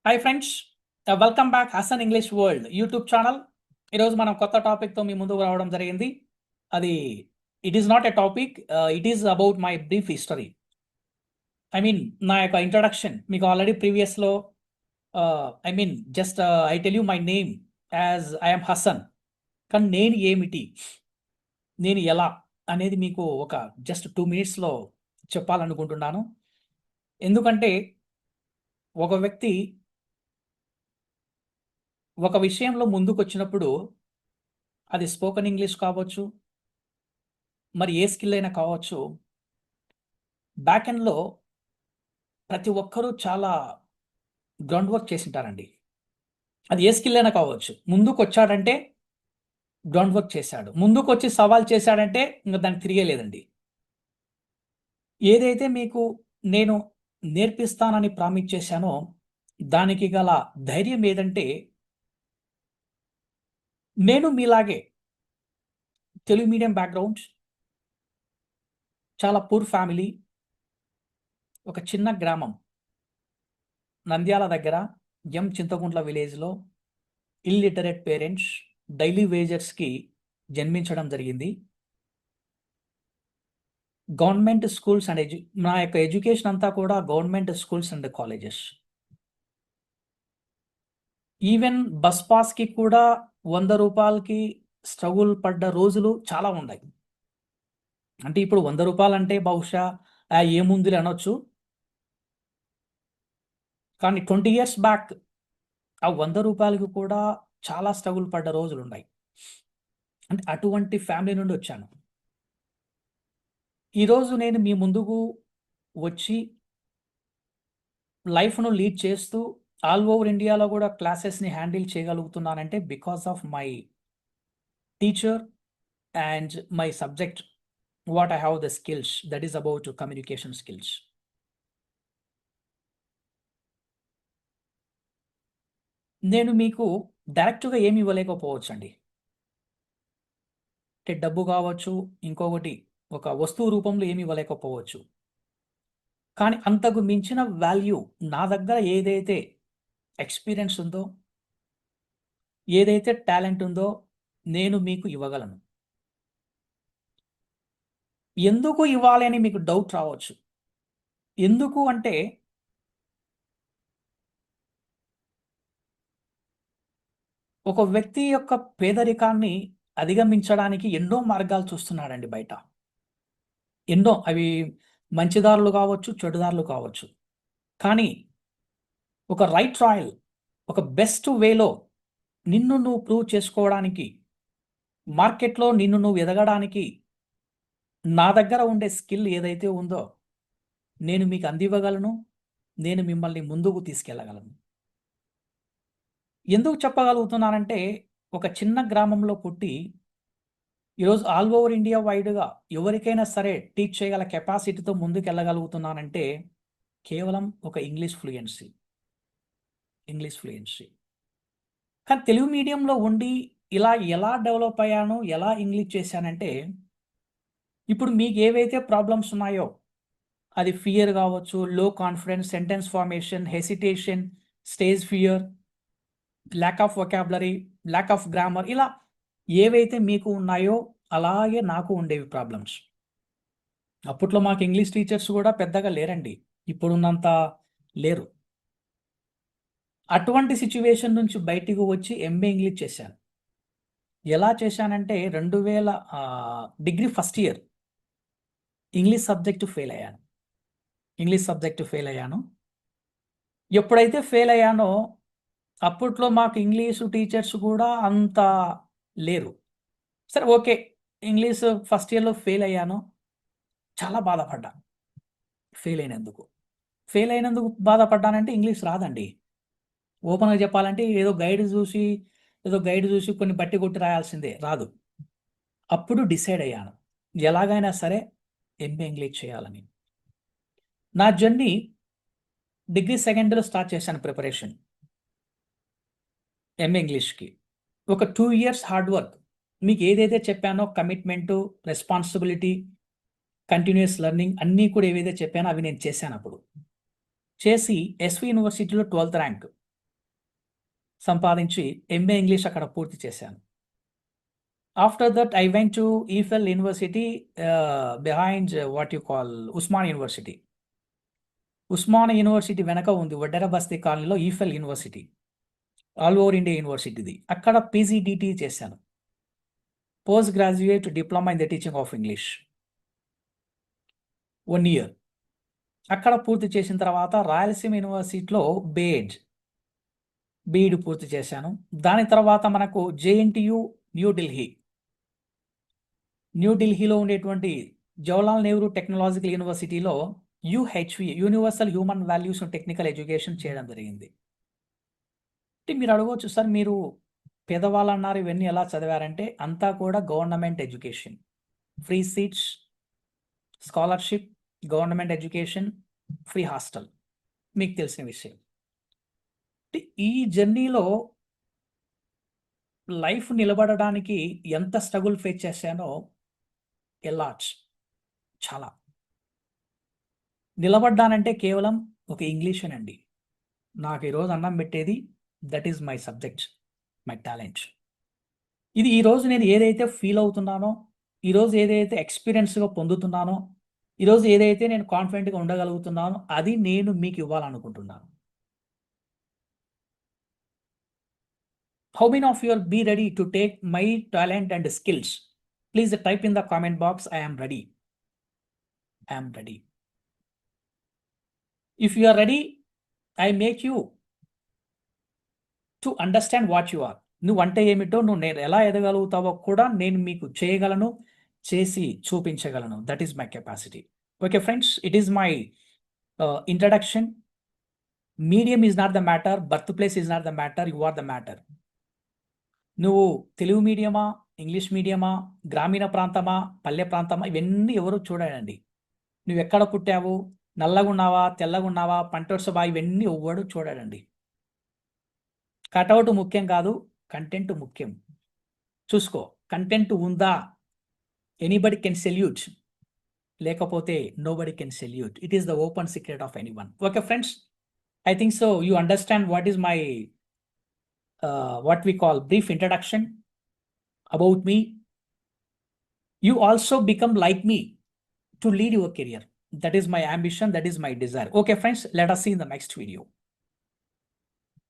Hi friends, welcome back Hasan English world YouTube channel. ఈరోజు మనం కొత్త టాపిక్తో మీ ముందుకు రావడం జరిగింది. అది it is not a topic, it is about my brief history. నా యొక్క ఇంట్రడక్షన్ మీకు ఆల్రెడీ ప్రీవియస్లో just I tell you my name as I'm Hasan. కానీ నేను ఏమిటి, నేను ఎలా అనేది మీకు ఒక జస్ట్ 2 minutesలో చెప్పాలనుకుంటున్నాను. ఎందుకంటే ఒక వ్యక్తి ఒక విషయంలో ముందుకొచ్చినప్పుడు అది స్పోకెన్ ఇంగ్లీష్ కావచ్చు, మరి ఏ స్కిల్ అయినా కావచ్చు. బ్యాక్ ఎండ్‌లో ప్రతి ఒక్కరూ చాలా గ్రౌండ్ వర్క్ చేసుంటారండి. అది ఏ స్కిల్ అయినా కావచ్చు. ముందుకొచ్చాడంటే గ్రౌండ్ వర్క్ చేశాడు. ముందుకొచ్చి సవాల్ చేశాడంటే ఇంక దానికి తిరిగే లేదండి. ఏదైతే మీకు నేను నేర్పిస్తానని ప్రామిస్ చేశానో దానికి గల ధైర్యం ఏదంటే, నేను మీలాగే తెలుగు మీడియం బ్యాక్‌గ్రౌండ్, చాలా పూర్ ఫ్యామిలీ, ఒక చిన్న గ్రామం నంద్యాల దగ్గర చింతకుంట్ల విలేజ్‌లో ఇల్లిటరేట్ పేరెంట్స్, డైలీ వేజర్స్‌కి జన్మించడం జరిగింది. గవర్నమెంట్ స్కూల్స్ అండ్ నా యొక్క ఎడ్యుకేషన్ అంతా కూడా government schools and colleges. Even bus పాస్‌కి కూడా రూ. 100కి స్ట్రగుల్ పడ్డ రోజులు చాలా ఉన్నాయి. అంటే ఇప్పుడు రూ. 100 అంటే బహుశా ఏముందిలే అనొచ్చు. కానీ 20 years బ్యాక్ ఆ రూ. 100కి కూడా చాలా స్ట్రగుల్ పడ్డ రోజులున్నాయి. అంటే అటువంటి ఫ్యామిలీ నుండి వచ్చాను. ఈరోజు నేను మీ ముందుకు వచ్చి లైఫ్‌ను లీడ్ చేస్తూ ఆల్ ఓవర్ ఇండియాలో కూడా క్లాసెస్‌ని హ్యాండిల్ చేయగలుగుతున్నానంటే because of my teacher and my subject. What I have the skills, that is about communication skills. నేను మీకు డైరెక్ట్‌గా ఏమి ఇవ్వలేకపోవచ్చండి. అంటే డబ్బు కావచ్చు, ఇంకొకటి ఒక వస్తువు రూపంలో ఏమి ఇవ్వలేకపోవచ్చు. కానీ అంతకు మించిన వాల్యూ నా దగ్గర ఏదైతే ఎక్స్‌పీరియన్స్ ఉందో, ఏదైతే టాలెంట్ ఉందో నేను మీకు ఇవ్వగలను. ఎందుకు ఇవ్వాలి అని మీకు డౌట్ రావచ్చు. ఎందుకు అంటే ఒక వ్యక్తి యొక్క పేదరికాన్ని అధిగమించడానికి ఎన్నో మార్గాలు చూస్తున్నాడండి బయట. ఎన్నో అవి మంచి దారులు కావచ్చు, చెడు దారులు కావచ్చు. కానీ ఒక రైట్ ట్రయల్, ఒక బెస్ట్ వేలో నిన్ను నువ్వు ప్రూవ్ చేసుకోవడానికి, మార్కెట్‌లో నిన్ను నువ్వు ఎదగడానికి నా దగ్గర ఉండే స్కిల్ ఏదైతే ఉందో నేను మీకు అందివ్వగలను. నేను మిమ్మల్ని ముందుకు తీసుకెళ్ళగలను. ఎందుకు చెప్పగలుగుతున్నానంటే ఒక చిన్న గ్రామంలో పుట్టి ఈరోజు ఆల్ ఓవర్ ఇండియా వైడ్‌గా ఎవరికైనా సరే టీచ్ చేయగల కెపాసిటీతో ముందుకెళ్ళగలుగుతున్నానంటే కేవలం ఒక ఇంగ్లీష్ ఫ్లూయెన్సీ. English fluency. కానీ తెలుగు మీడియంలో ఉండి ఇలా ఎలా డెవలప్ అయ్యాను, ఎలా ఇంగ్లీష్ చేశానంటే, ఇప్పుడు మీకు ఏవైతే ప్రాబ్లమ్స్ ఉన్నాయో అది ఫియర్ కావచ్చు, లో confidence, sentence formation, hesitation, stage fear, lack of vocabulary, lack of grammar, ఇలా ఏవైతే మీకు ఉన్నాయో అలాగే నాకు ఉండేవి ప్రాబ్లమ్స్. అప్పట్లో మాకు ఇంగ్లీష్ టీచర్స్ కూడా పెద్దగా లేరండి. ఇప్పుడున్నంత లేరు. అటువంటి సిట్యుయేషన్ నుంచి బయటికి వచ్చి ఎంఏ ఇంగ్లీష్ చేశాను. ఎలా చేశానంటే 2000 degree first year English subject fail అయ్యాను. ఇంగ్లీష్ సబ్జెక్ట్ ఫెయిల్ అయ్యాను. ఎప్పుడైతే ఫెయిల్ అయ్యానో అప్పట్లో మాకు ఇంగ్లీషు టీచర్స్ కూడా అంత లేరు. సరే ఓకే. ఇంగ్లీష్ ఫస్ట్ ఇయర్‌లో ఫెయిల్ అయ్యాను. చాలా బాధపడ్డా ఫెయిల్ అయినందుకు. ఫెయిల్ అయినందుకు బాధపడ్డానంటే ఇంగ్లీష్ రాదండి. ఓపెన్‌గా చెప్పాలంటే ఏదో గైడ్ చూసి కొన్ని బట్టి కొట్టి రాయాల్సిందే. రాదు. అప్పుడు డిసైడ్ అయ్యాను. ఎలాగైనా సరే ఎంఏ ఇంగ్లీష్ చేయాలని. నా జర్నీ డిగ్రీ సెకండ్ ఇయర్‌లో స్టార్ట్ చేశాను ప్రిపరేషన్. ఎంఏ ఇంగ్లీష్‌కి. ఒక 2 ఇయర్స్ హార్డ్ వర్క్. మీకు ఏదైతే చెప్పానో కమిట్మెంటు, రెస్పాన్సిబిలిటీ, కంటిన్యూయస్ లెర్నింగ్ అన్నీ కూడా ఏవైతే చెప్పానో అవి నేను చేశానప్పుడు. చేసి ఎస్‌వి యూనివర్సిటీలో 12th ర్యాంక్. సంపాదించి ఎంఏ ఇంగ్లీష్ అక్కడ పూర్తి చేశాను. After that I went to EFL university behind what you call Osman university. Osman university వెనక ఉంది వడ్డెర బస్తీ కాలనీలో EFL university, all over India యూనివర్సిటీది. అక్కడ పీజీడిటీ చేశాను, post graduate diploma in the teaching of English, 1 year. అక్కడ పూర్తి చేసిన తర్వాత రాయలసీమ యూనివర్సిటీలో బీఈడ్ పూర్తి చేశాను. దాని తర్వాత మనకు జేఎన్టీయు న్యూఢిల్లీలో ఉండేటువంటి జవహర్లాల్ నెహ్రూ టెక్నాలజికల్ యూనివర్సిటీలో UHV, universal human values and technical education చేయడం జరిగింది. అంటే మీరు అడగవచ్చు, సార్ మీరు పేదవాళ్ళు అన్నారు, ఇవన్నీ ఎలా చదివారంటే అంతా కూడా government education, free seats, scholarship, government education, free hostel, మీకు తెలిసిన విషయం. ఈ జర్నీలో లైఫ్ నిలబడడానికి ఎంత స్ట్రగుల్ ఫేస్ చేశానో, ఎలాట్స్, చాలా. నిలబడ్డానంటే కేవలం ఒక ఇంగ్లీషేనండి. నాకు ఈరోజు అన్నం పెట్టేది that is my subject, my talent. ఇది ఈరోజు నేను ఏదైతే ఫీల్ అవుతున్నానో, ఈరోజు ఏదైతే ఎక్స్పీరియన్స్గా పొందుతున్నానో, ఈరోజు ఏదైతే నేను కాన్ఫిడెంట్గా ఉండగలుగుతున్నానో అది నేను మీకు ఇవ్వాలనుకుంటున్నాను. How many of you will be ready to take my talent and skills? Please type in the comment box, I am ready. I am ready. If you are ready, I make you to understand what you are. నువ్వు అంటే ఏమిటో, నువ్వు ఎలా ఎదగలుగుతావో కూడా నేను మీకు చేయగలను, చేసి చూపించగలను. That is my capacity. Okay friends, it is my introduction. Medium is not the matter, birth place is not the matter, you are the matter. నువ్వు తెలుగు మీడియమా, ఇంగ్లీష్ మీడియమా, గ్రామీణ ప్రాంతమా, పల్లె ప్రాంతమా, ఇవన్నీ ఎవరు చూడండి. నువ్వు ఎక్కడ పుట్టావు, నల్లగున్నావా, తెల్లగున్నావా, పంటొడ్సబా, ఇవన్నీ ఎవ్వడు చూడండి. కటౌట్ ముఖ్యం కాదు, కంటెంట్ ముఖ్యం. చూసుకో, కంటెంట్ ఉందా, ఎనీబడి కెన్ సెల్యూట్, లేకపోతే nobody can salute. It is the open secret of anyone. Okay friends, I think so you understand what is my what we call brief introduction about me. You also become like me to lead your career. That is my ambition, that is my desire. Okay friends, let us see in the next video.